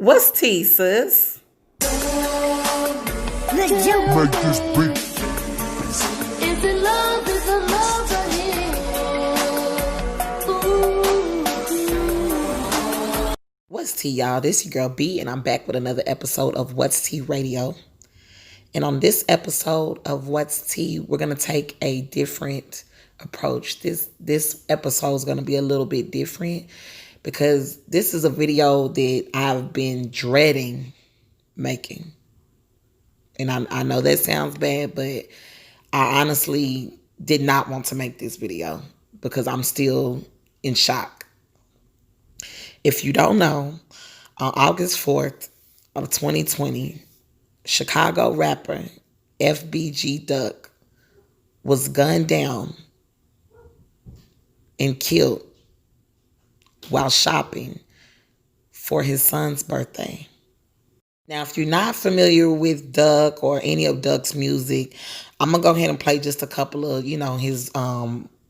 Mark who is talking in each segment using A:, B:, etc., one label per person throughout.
A: What's tea, sis?
B: Make this beat. Is it love? Is it love right here?
A: What's tea, y'all? This your girl B, and I'm back with another episode of What's Tea Radio. And on this episode of What's Tea, we're gonna take a different approach. This episode is gonna be a little bit different because this is a video that I've been dreading making. And I know that sounds bad, but I honestly did not want to make this video because I'm still in shock. If you don't know, on August 4th of 2020, Chicago rapper FBG Duck was gunned down and killed while shopping for his son's birthday. Now, if you're not familiar with Duck or any of Duck's music, I'm going to go ahead and play just a couple of, his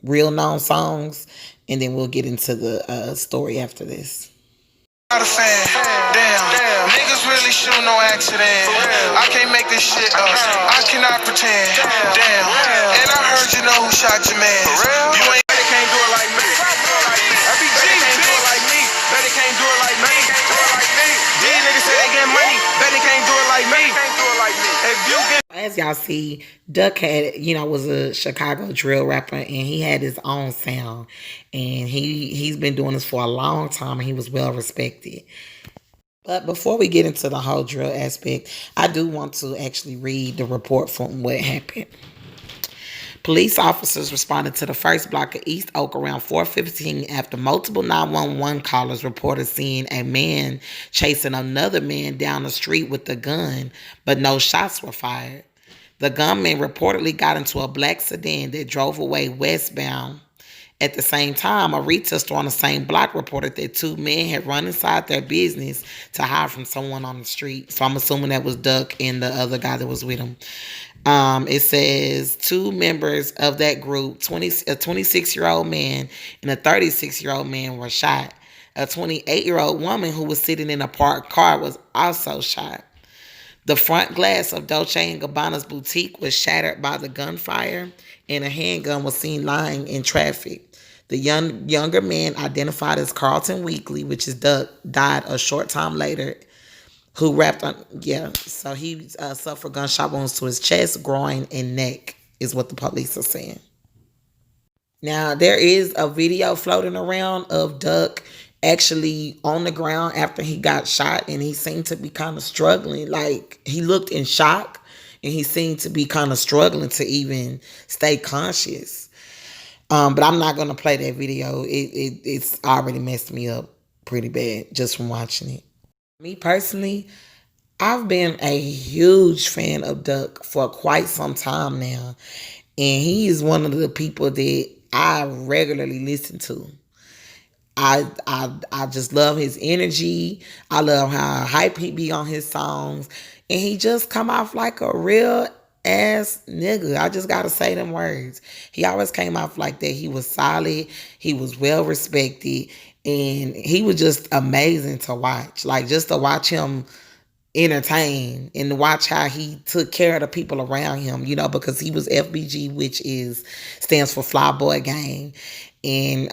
A: real known songs, and then we'll get into the story after this.
C: Not a fan. Damn. Niggas really shoot no accident. I can't make this shit up. I cannot pretend. Damn. And I heard you know who shot your man. You ain't better can't do it like me. RBG can't do it like me. Better can't do it like me. These niggas say they get money. Better can't do it like me. If you get
A: As y'all see, Duck was a Chicago drill rapper, and he had his own sound. And he's been doing this for a long time, and he was well respected. But before we get into the whole drill aspect, I do want to actually read the report from what happened. Police officers responded to the first block of East Oak around 4:15 after multiple 911 callers reported seeing a man chasing another man down the street with a gun, but no shots were fired. The gunman reportedly got into a black sedan that drove away westbound. At the same time, a retail store on the same block reported that two men had run inside their business to hide from someone on the street. So I'm assuming that was Duck and the other guy that was with him. It says two members of that group, a 26-year-old man and a 36-year-old man were shot. A 28-year-old woman who was sitting in a parked car was also shot. The front glass of Dolce & Gabbana's boutique was shattered by the gunfire, and a handgun was seen lying in traffic. The younger man, identified as Carlton Weekly, which is Duck, died a short time later. Who rapped on, so he suffered gunshot wounds to his chest, groin, and neck, is what the police are saying. Now, there is a video floating around of Duck actually on the ground after he got shot, and he seemed to be kind of struggling. Like, he looked in shock, and he seemed to be kind of struggling to even stay conscious. But I'm not going to play that video. It's already messed me up pretty bad just from watching it. Me personally, I've been a huge fan of Duck for quite some time now. And he is one of the people that I regularly listen to. I just love his energy. I love how hype he be on his songs. And he just come off like a real ass nigga. I just gotta say them words. He always came off like that. He was solid. He was well respected. And he was just amazing to watch. Like, just to watch him entertain and to watch how he took care of the people around him, because he was FBG, which stands for Fly Boy Gang. And,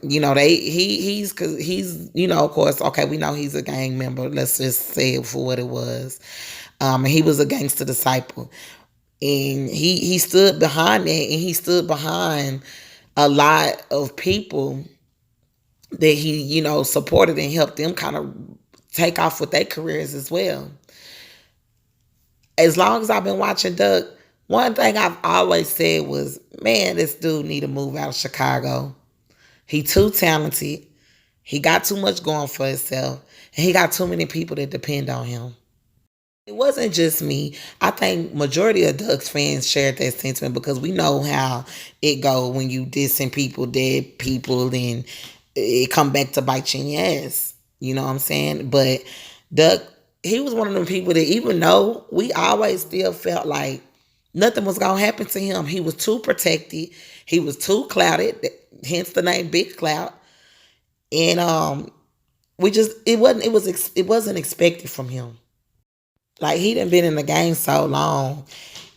A: he's, of course, okay, we know he's a gang member. Let's just say it for what it was. And he was a gangster disciple. And he stood behind that, and he stood behind a lot of people that he, supported and helped them kind of take off with their careers as well. As long as I've been watching Duck, one thing I've always said was, man, this dude need to move out of Chicago. He too talented. He got too much going for himself. And he got too many people that depend on him. It wasn't just me. I think majority of Duck's fans shared that sentiment because we know how it go when you dissing people, dead people, and it come back to bite you in your ass. You know what I'm saying? But Duck, he was one of them people that even though we always still felt like nothing was going to happen to him, he was too protected. He was too clouded, hence the name Big Clout. And it wasn't expected from him. Like, he done been in the game so long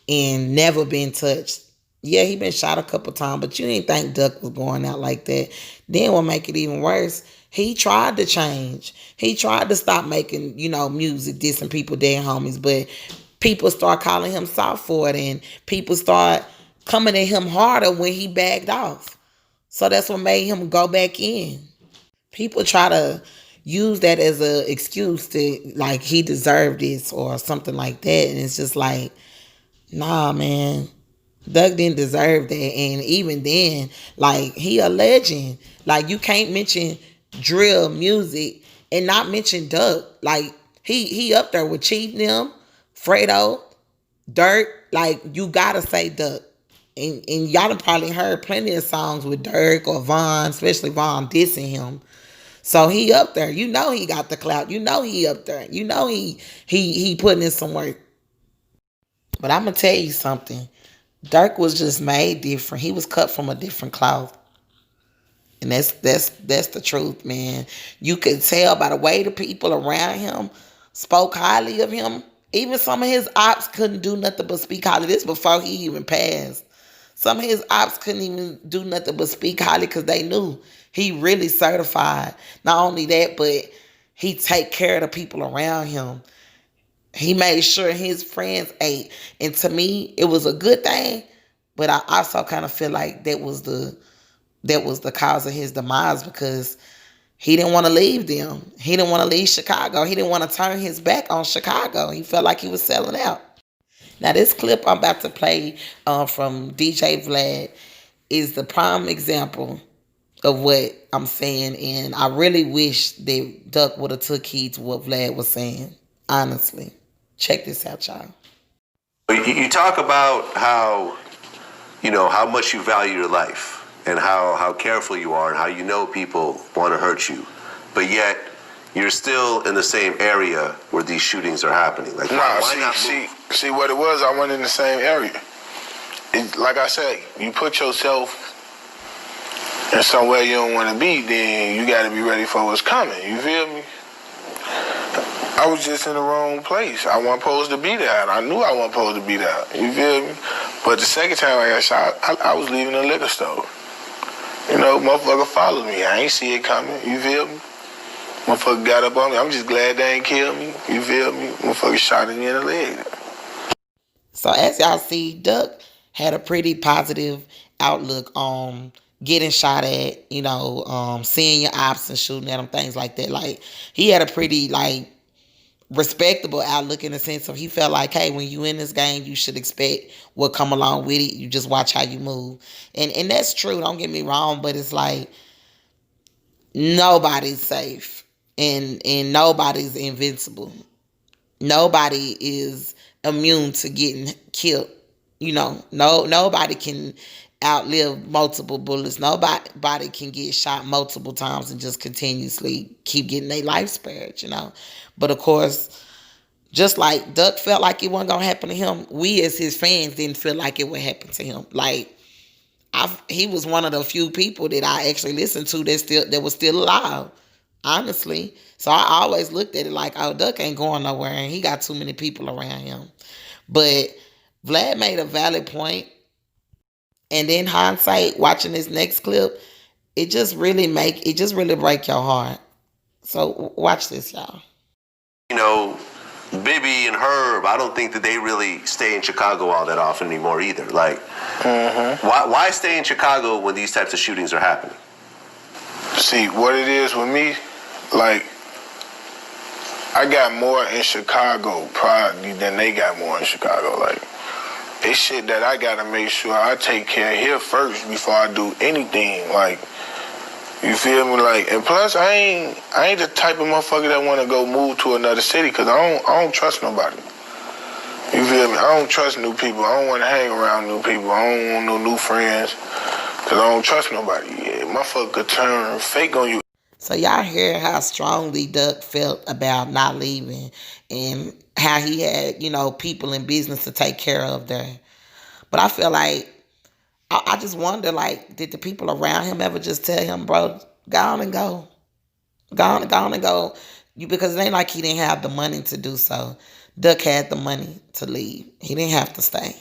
A: and never been touched. Yeah, he been shot a couple times, but you didn't think Duck was going out like that. Then what make it even worse, he tried to change. He tried to stop making, music, dissing people, dead homies, but people start calling him soft for it, and people start coming at him harder when he backed off. So that's what made him go back in. People try to use that as a excuse to, like, he deserved this or something like that, and it's just like, nah, man. Doug didn't deserve that. And even then, like, he a legend. Like, you can't mention drill music and not mention Doug. Like, he up there with Chief them, Fredo, Dirt. Like, you gotta say Doug. And y'all have probably heard plenty of songs with Dirk or Von, especially Von dissing him. So he up there. You know he got the clout. You know he up there. You know he putting in some work. But I'm gonna tell you something. Dirk was just made different. He was cut from a different cloth. And that's the truth, man. You could tell by the way the people around him spoke highly of him. Even some of his ops couldn't do nothing but speak highly. This before he even passed. Some of his ops couldn't even do nothing but speak highly because they knew he really certified. Not only that, but he take care of the people around him. He made sure his friends ate. And to me, it was a good thing. But I also kind of feel like that was the cause of his demise, because he didn't want to leave them. He didn't want to leave Chicago. He didn't want to turn his back on Chicago. He felt like he was selling out. Now, this clip I'm about to play from DJ Vlad is the prime example of what I'm saying. And I really wish that Duck would have took heed to what Vlad was saying. Honestly. Check this out, y'all.
D: You talk about how, how much you value your life and how careful you are and how you know people want to hurt you. But yet, you're still in the same area where these shootings are happening. Like, why not move?
C: See what it was? I went in the same area. Like I said, you put yourself in somewhere you don't want to be, then you got to be ready for what's coming. You feel me? I was just in the wrong place. I wasn't supposed to be there. I knew I wasn't supposed to be there. You feel me? But the second time I got shot, I was leaving the liquor store. Motherfucker followed me. I ain't see it coming. You feel me? Motherfucker got up on me. I'm just glad they ain't killed me. You feel me? Motherfucker shot me in the leg.
A: So as y'all see, Duck had a pretty positive outlook on getting shot at, seeing your ops and shooting at them, things like that. Like, he had a pretty, respectable outlook, in the sense of he felt like, hey, when you in this game, you should expect what come along with it. You just watch how you move. And that's true, don't get me wrong, but it's like, nobody's safe and nobody's invincible. Nobody is immune to getting killed. Nobody can outlive multiple bullets. Nobody can get shot multiple times and just continuously keep getting their life spared, But of course, just like Duck felt like it wasn't gonna happen to him, we as his fans didn't feel like it would happen to him. Like, he was one of the few people that I actually listened to that was still alive, honestly. So I always looked at it like, oh, Duck ain't going nowhere, and he got too many people around him. But Vlad made a valid point. And then hindsight, watching this next clip, it just really break your heart. So watch this, y'all.
D: Bibby and Herb, I don't think that they really stay in Chicago all that often anymore either. Like, why stay in Chicago when these types of shootings are happening?
C: See, what it is with me, like, I got more in Chicago probably than they got more in Chicago. Like, it's shit that I gotta make sure I take care of here first before I do anything. Like, you feel me? Like, and plus, I ain't the type of motherfucker that want to go move to another city, because I don't trust nobody. You feel me? I don't trust new people. I don't want to hang around new people. I don't want no new friends, because I don't trust nobody. Yeah, motherfucker could turn fake on you.
A: So y'all hear how strongly Duck felt about not leaving, and how he had, people in business to take care of there. But I feel like, I just wonder, like, did the people around him ever just tell him, bro, go on and go? Go on and go. Because it ain't like he didn't have the money to do so. Duck had the money to leave. He didn't have to stay.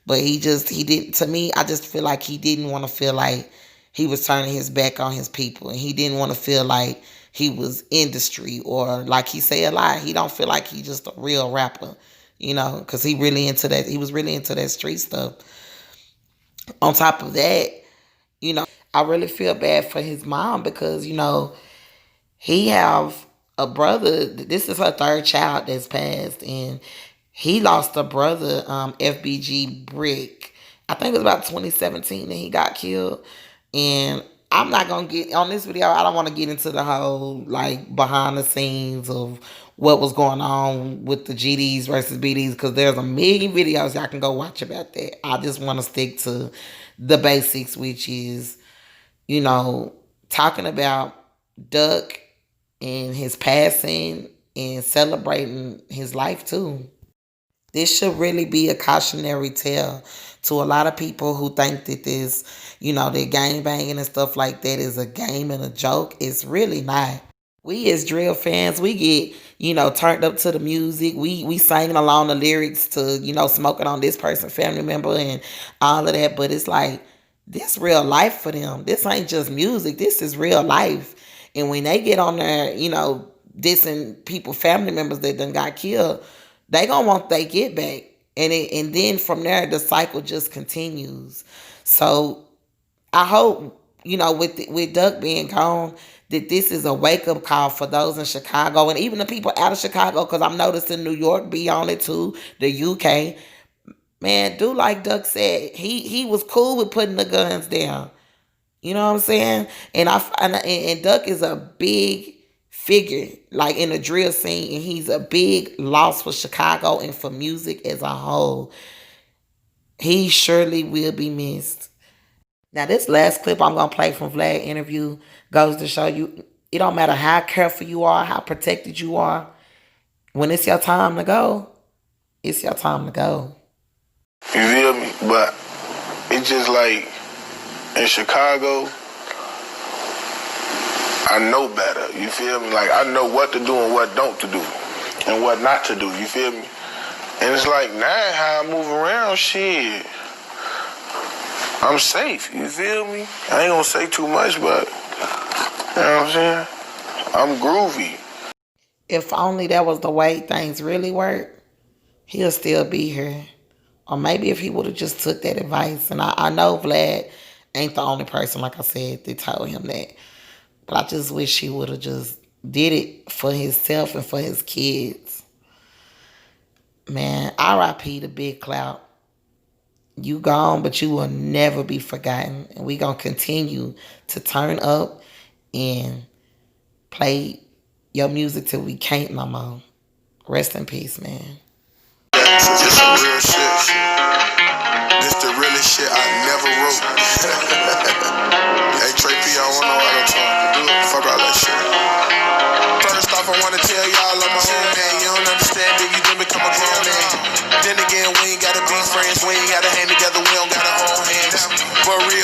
A: But he didn't, to me, I just feel like he didn't want to feel like he was turning his back on his people. And he didn't want to feel like he was industry, or like he say a lot. He don't feel like he just a real rapper, because he really into that. He was really into that street stuff. On top of that, I really feel bad for his mom because, he have a brother. This is her third child that's passed, and he lost a brother, FBG Brick. I think it was about 2017 that he got killed. And I'm not gonna get on this video. I don't want to get into the whole like behind the scenes of what was going on with the GDs versus BDs, because there's a million videos y'all can go watch about that. I just want to stick to the basics, which is, talking about Duck and his passing and celebrating his life too. This should really be a cautionary tale to a lot of people who think that this, that gang banging and stuff like that is a game and a joke. It's really not. We as drill fans, we get, turned up to the music. We singing along the lyrics to, smoking on this person, family member, and all of that. But it's like, this real life for them. This ain't just music. This is real life. And when they get on there, dissing people, family members that done got killed, they gonna want they get back. And then from there, the cycle just continues. So I hope, with Duck being gone, that this is a wake-up call for those in Chicago and even the people out of Chicago, because I'm noticing New York be on it too, the UK. Man, do like Duck said. He was cool with putting the guns down. You know what I'm saying? And Duck is a big figure, like in the drill scene, and he's a big loss for Chicago and for music as a whole. He surely will be missed. Now, this last clip I'm gonna play from Vlad's interview goes to show you it don't matter how careful you are, how protected you are. When it's your time to go, it's your time to go.
C: You feel me? But it's just like in Chicago, I know better. You feel me? Like I know what to do and what don't to do and what not to do. You feel me? And it's like now how I move around, shit, I'm safe. You feel me? I ain't gonna say too much, but you know what I'm saying? I'm groovy.
A: If only that was the way things really work, he'll still be here. Or maybe if he would have just took that advice. And I know Vlad ain't the only person, like I said, that told him that. But I just wish he would have just did it for himself and for his kids. Man, R.I.P the Big Clout. You gone, but you will never be forgotten. And we going to continue to turn up and play your music till we can't no more. Rest in peace, man.
C: This some real shit. This the realest shit I never wrote. Hey, Trey P, I don't know how to talk to do it. Fuck all that shit. First off, I wanna tell y'all I'm my own man. You don't understand if you didn't become a grown man. Then again, we ain't gotta be friends. We ain't gotta hang together. We don't gotta hold hands. But real